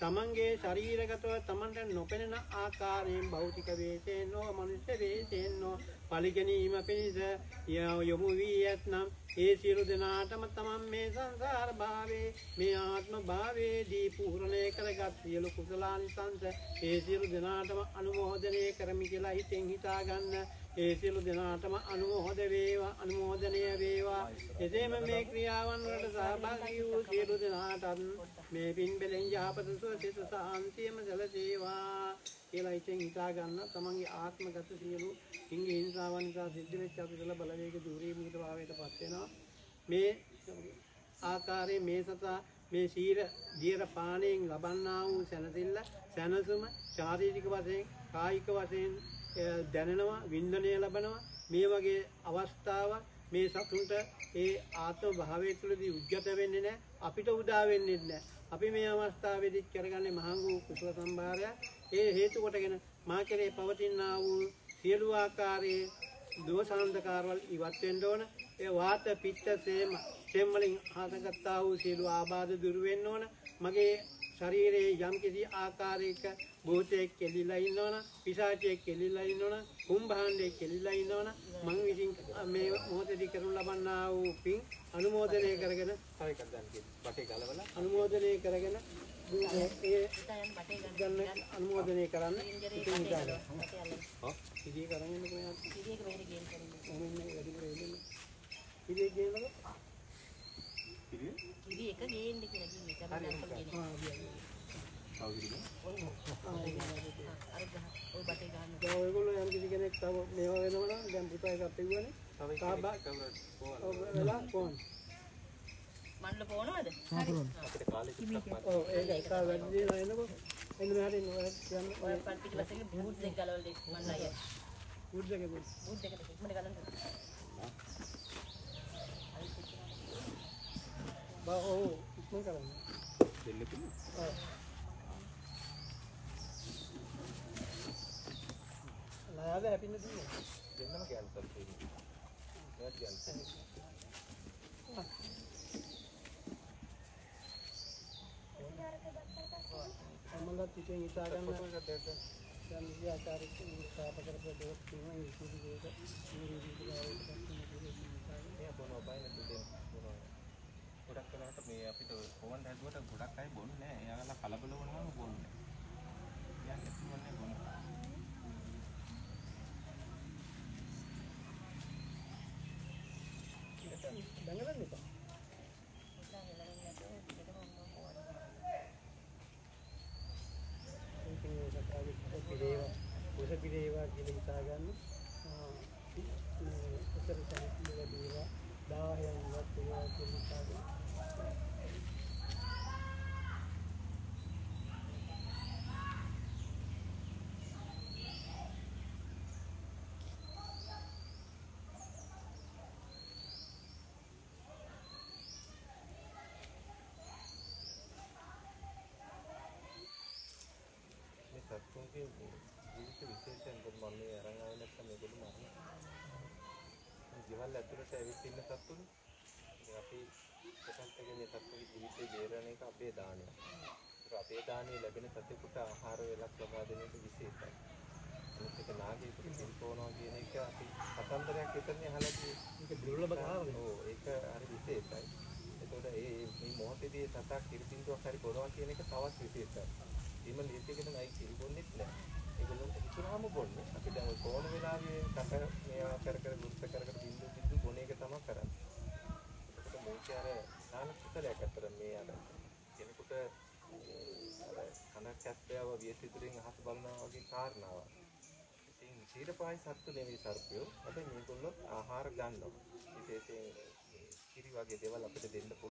තමන්ගේ ශරීරගතව තමන්ට නොපෙනෙන ආකාරයෙන් භෞතික වේශයෙන් හෝ මනුෂ්‍ය වේශයෙන් හෝ පරිගැනීම පිණිස යොමු වී ඇතනම් ඒ සියලු දෙනාටම තමන් මේ සංසාර භාවයේ මේ ආත්ම භාවයේදී පූර්ණය කරගත් සියලු කුසලානිසංස ඒ සියලු දෙනාටම අනුමෝදනය කරමි කියලා හිතෙන් හිතා ගන්න. ඒ සියලු දෙනාටම අනුමෝදනය වේවා. එසේම මේ ක්‍රියාවන් වලට සහභාගී වූ සියලු දෙනාටත් මේ පින් බෙලෙන් යහපත සුව සිත සාන්තියම සැලසේවා කියලා හිතෙන් හිතා ගන්න. තමන්ගේ ආත්මගත සියලු ඉංගී හිංසාවන් නිසා සිද්ධ වෙච්ච අකුසල බලවේග දුරීභූත භාවයටපත් වෙනවා. මේ ආකාරයේ මේ සතා මේ දියර පාණයෙන් ලබන්නා වූ සැනසෙල්ල සැනසුම ශාරීරික වශයෙන් කායික වශයෙන් දැනෙනවා වින්දනය ලබනවා. මේ වගේ අවස්ථාවක් මේ සතුන්ට ඒ ආත්ම භාවය තුළදී උද්ගත වෙන්නේ නැහැ. අපිට උදා වෙන්නේ නැහැ. අපි මේ අවස්ථාවේදී කරගන්නේ මහඟු කුසල සම්භාරය. ඒ හේතු කොටගෙන මා කෙරේ පවතිනා වූ සියලු ආකාරයේ දෝෂාන්ධකාරවල ඉවත් වෙන්න ඕන. ඒ වාත පිත්ත සේම වලින් හටගත්තා වූ සියලු ආබාධ දුරු වෙන්න ඕන. මගේ ශරීරයේ යම් කිසි ආකාරයක භූතයක් කෙලිලා ඉන්නවනම් පිශාචයක් කෙලිලා ඉන්නවනම් කුම්භාණ්ඩයක් කෙලිලා ඉන්නවනම් මම විසින් මේ මොහොතේදී කරනු ලබන්නා වූ පින් අනුමෝදනය කරගෙන තව එකක් ගන්න කියලා බටේ ගලවලා අනුමෝදනය කරගෙන ඒ ගන්න අනුමෝදනය කරන්න ඉතින් ඉඳලා ඉතින් කරගෙන ඉන්න කොහොමද ඉතින් මේක ගේන්න කරන්නේ මොන්නේ වැඩි වෙන්නේ ඉතින් ගේනකොට ඉතින් එක ගේන්න කියලා කිව්වේ තමයි අර ඔය බටේ ගන්න. දැන් ඔයගොල්ලෝ යම් කිසි කෙනෙක් තව මේවා වෙනවනම් දැන් පුතා එකක් පෙව්වනේ. තාබා වෙලා ෆෝන්. මණ්ඩල ෆෝනවද? හරි. අපිට කාලේ චුට්ටක් පාත්. ඔව් ඒක එක වැඩි දේනවා එනකො. එන්න මෙහාට එන්න ඔය කියන්න. ඔය පිටිපස්සෙන් බූට් දෙක ගලවලා මන්න අයියා. බූට් දෙක ඉක්මනට ගලන්න. බා ඔව් ඉක්මන කරන්න. දෙන්න පුළුවන්. ඔව්. ලාද හැපින්න තියෙනවා. දෙන්නම කැන්සල් තියෙනවා. මේක කැන්සල්. අමලත් ඉතින් හිතා ගන්න දැන් මේ ආකාරයෙන් ස්ථාප කරපු දෙයක් තියෙනවා. ඒ කිසි දෙයක මේ බොනවා බයින දෙන්න බොනවා. ගොඩක් වෙලාවට මේ අපිට කොවන් හැදුවට ගොඩක් අය බොන්නේ නැහැ. එයාලා කලබල වුණාම බොන්නේ. යන්නේ තුමන්නේ බොනවා. දඟලන්න එපා. පිරේවා කියලා හිතා ගන්න. උත්තර සාහිත්‍ය වේවා 10න් වත් ඒවා කියලා හිතා ගන්න. සත්තුන්ගේ ජීවිත විශේෂයෙන් මම මේ අරන් ආවේ නැත්නම් මේගොල්ලෝ මරනවා. ජීවල් ඇතුළට ඇවිත් ඉන්න සත්තුනේ. අපි කොටස් එකේ මේ සත්තුගේ ජීවිතේ බේරණ එක අපේ දානය. ඒක අපේ දානයේ ලැබෙන සතෙකුට ආහාර වේලක් ලබා දෙන එක විශේෂයි. අනිත් එක නාගයෙකුට පිළිපෝනවා කියන එක අපි කතන්දරයක් විතරනේ අහලා තියෙන්නේ. ඒක දුර්ලභ කාරණා. ඔව් ඒක හරි විශේෂයි. ඒතකොට මේ මොහොතේදී සතක් කිරිපින්දුවක් හරි බොනවා කියන එක තවත් විශේෂයි. ඊම ලීතියකට නයි කිරිබොන්නෙත් නෑ. ඒගොල්ලෝ හිතුනහම බොන්නේ. අපි දැන් ඔය කොන වෙලාවේ කක මේවා කර දුස්ස කර බින්දු බොන එක තමයි කරන්නේ. ඒක මේක අර දාන කුසලයක් අතර මේ අර කෙනෙකුට අර කනක් ඇත්තව වියසිතුරින් අහස බලනවා වගේ කාරණාවක්. ඉතින් සීරපායි සත්තු නෙවෙයි සර්පයෝ. හැබැයි මේගොල්ලෝ ආහාර ගන්නවා. විශේෂයෙන් කිරි වගේ දේවල් අපිට දෙන්න